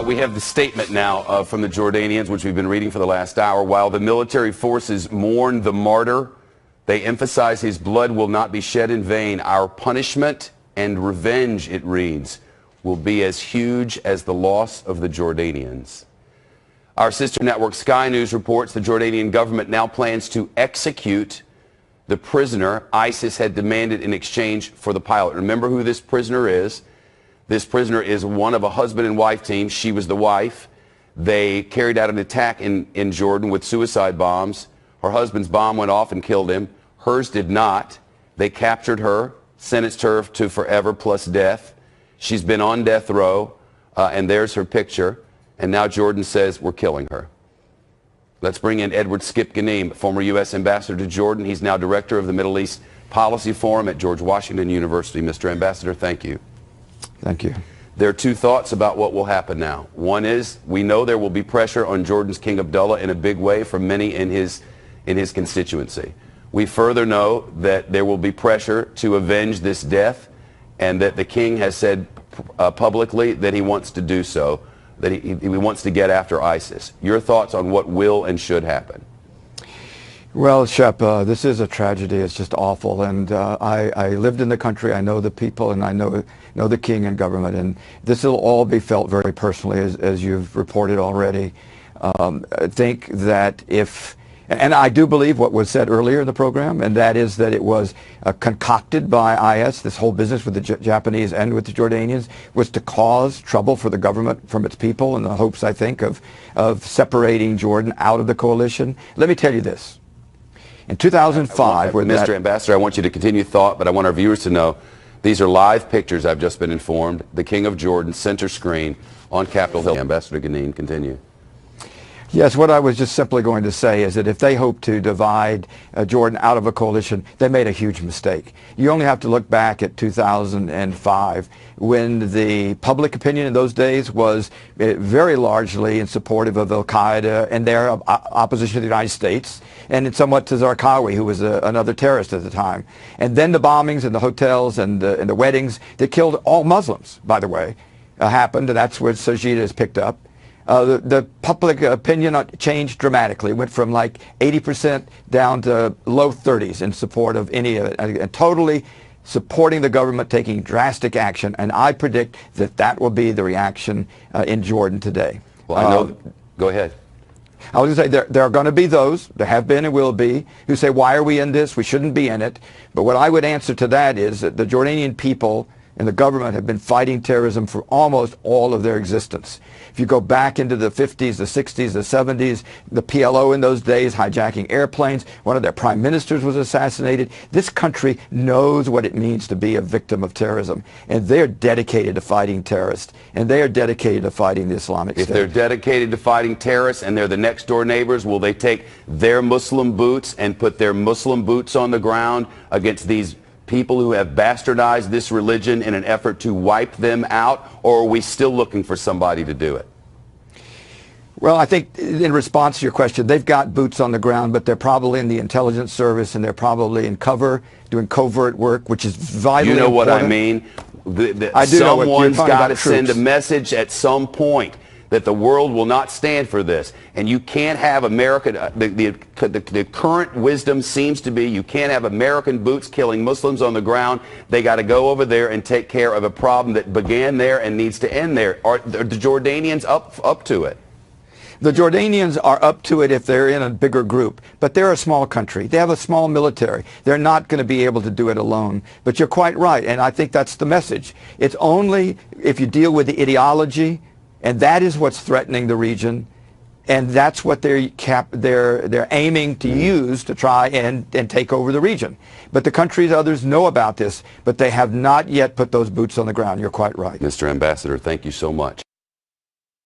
We have the statement now from the Jordanians, which we've been reading for the last hour. While the military forces mourn the martyr, they emphasize his blood will not be shed in vain. Our punishment and revenge, it reads, will be as huge as the loss of the Jordanians. Our sister network Sky News reports the Jordanian government now plans to execute the prisoner ISIS had demanded in exchange for the pilot. Remember who this prisoner is. This prisoner is one of a husband and wife team. She was the wife. They carried out an attack in Jordan with suicide bombs. Her husband's bomb went off and killed him. Hers did not. They captured her, sentenced her to forever plus death. She's been on death row, and there's her picture. And now Jordan says, we're killing her. Let's bring in Edward Skip Ghanim, former U.S. ambassador to Jordan. He's now director of the Middle East Policy Forum at George Washington University. Mr. Ambassador, thank you. Thank you. There are two thoughts about what will happen now. One is we know there will be pressure on Jordan's King Abdullah in a big way from many in his constituency. We further know that there will be pressure to avenge this death, and that the king has said publicly that he wants to do so, that he wants to get after ISIS. Your thoughts on what will and should happen? Well, Shep, this is a tragedy. It's just awful. And I lived in the country. I know the people, and I know the king and government. And this will all be felt very personally, as you've reported already. I think that and I do believe what was said earlier in the program, and that is that it was concocted by IS, this whole business with the Japanese and with the Jordanians, was to cause trouble for the government from its people in the hopes, I think, of separating Jordan out of the coalition. Let me tell you this. In 2005, Mr. Ambassador, I want you to continue thought, but I want our viewers to know these are live pictures, I've just been informed. The King of Jordan, center screen on Capitol Hill. Ambassador Ghanim, continue. Yes, what I was just simply going to say is that if they hope to divide Jordan out of a coalition, they made a huge mistake. You only have to look back at 2005 when the public opinion in those days was very largely in support of al-Qaeda and their opposition to the United States, and somewhat to Zarqawi, who was another terrorist at the time. And then the bombings in the hotels and the weddings that killed all Muslims, by the way, happened, and that's where Sajida is picked up. The public opinion changed dramatically. It went from like 80% down to low 30s in support of any of it, and totally supporting the government taking drastic action. And I predict that that will be the reaction in Jordan today. Well, I know. Go ahead. I was going to say there are going to be those, there have been and will be, who say, why are we in this? We shouldn't be in it. But what I would answer to that is that the Jordanian people and the government have been fighting terrorism for almost all of their existence. If you go back into the 50s, the 60s, the 70s, the PLO in those days hijacking airplanes, one of their prime ministers was assassinated. This country knows what it means to be a victim of terrorism, and they're dedicated to fighting terrorists, and they are dedicated to fighting the Islamic State. If they're dedicated to fighting terrorists and they're the next door neighbors, will they take their Muslim boots and put their Muslim boots on the ground against these people who have bastardized this religion in an effort to wipe them out, or are we still looking for somebody to do it? Well, I think in response to your question, they've got boots on the ground, but they're probably in the intelligence service, and they're probably in cover, doing covert work, which is vitally important. You know what I mean? Someone's got to send a message at some point that the world will not stand for this. And you can't have America, the current wisdom seems to be you can't have American boots killing Muslims on the ground. They got to go over there and take care of a problem that began there and needs to end there. Are the Jordanians up to it? The Jordanians are up to it if they're in a bigger group, but they're a small country. They have a small military. They're not going to be able to do it alone. But you're quite right, and I think that's the message. It's only if you deal with the ideology, and that is what's threatening the region, and that's what they're aiming to use to try and take over the region. But the countries, others know about this, but they have not yet put those boots on the ground. You're quite right. Mr. Ambassador, thank you so much.